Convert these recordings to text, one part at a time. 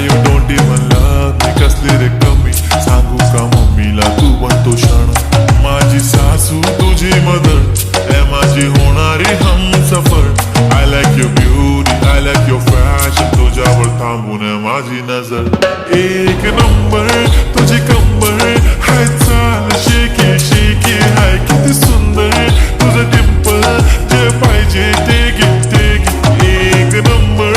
you don't even love me. कसली रे कमी सांगू का मम्मीला तू बनतो क्षण. माझी सासू तुझी मदर ए माझी होणारी Humsafar. I like your beauty, I like your fashion. तुझ्यावर थांबून माझी नजर. एक नंबर तुझी कंबर हाय चाल शेकी शेकी हाय किती सुंदर तुझं डिंपल जे पाहिजे ते घे ते घे. एक नंबर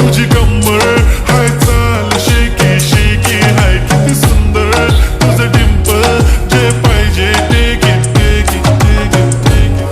तुझी कंबर हाय चाल शेकी शेकी हाय किती सुंदर तुझं डिंपल जे पाहिजे ते घे ते घे ते घे ते घे.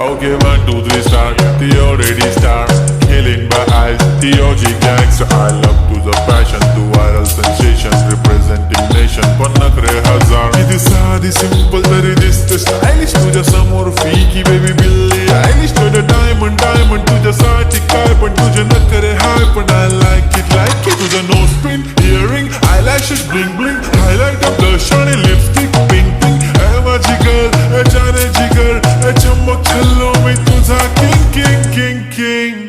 Okay, 1, 2, 3 start. The already start. Killing by eyes. The OG gangster. I love to the passion. The viral sensation. Representing nation. पन्नाकरे हजार. किती साधी simple तरी दिसते stylish. तुझ्या समोर फीकी baby बिल्ली आयलिश. तुझं diamond diamond तुझ्यासाठी काय पण तुझे नखरे हाय पण I like it तुझं nose pin earring eyelashes bling bling highlight blush आणि lipstick pink pink. ए माझी girl ए जाने जिगर ए चमक छल्लो मी तुझा king king king king.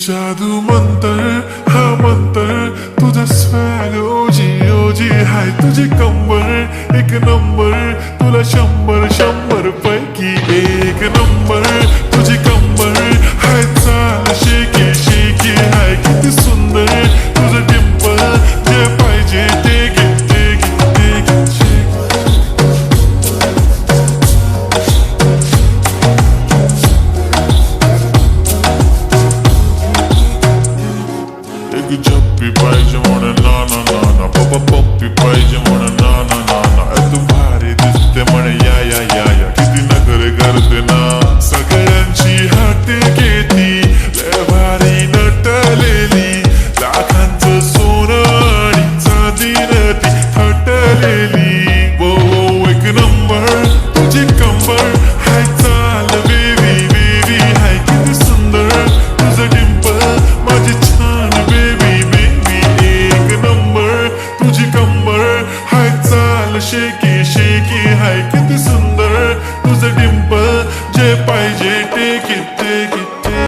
जादू मंतर हा मंतर तुझा स्वॅग ओजी ओजी हाय तुझी कंबर एक नंबर तुला 100 100 पैकी एक नंबर तुझी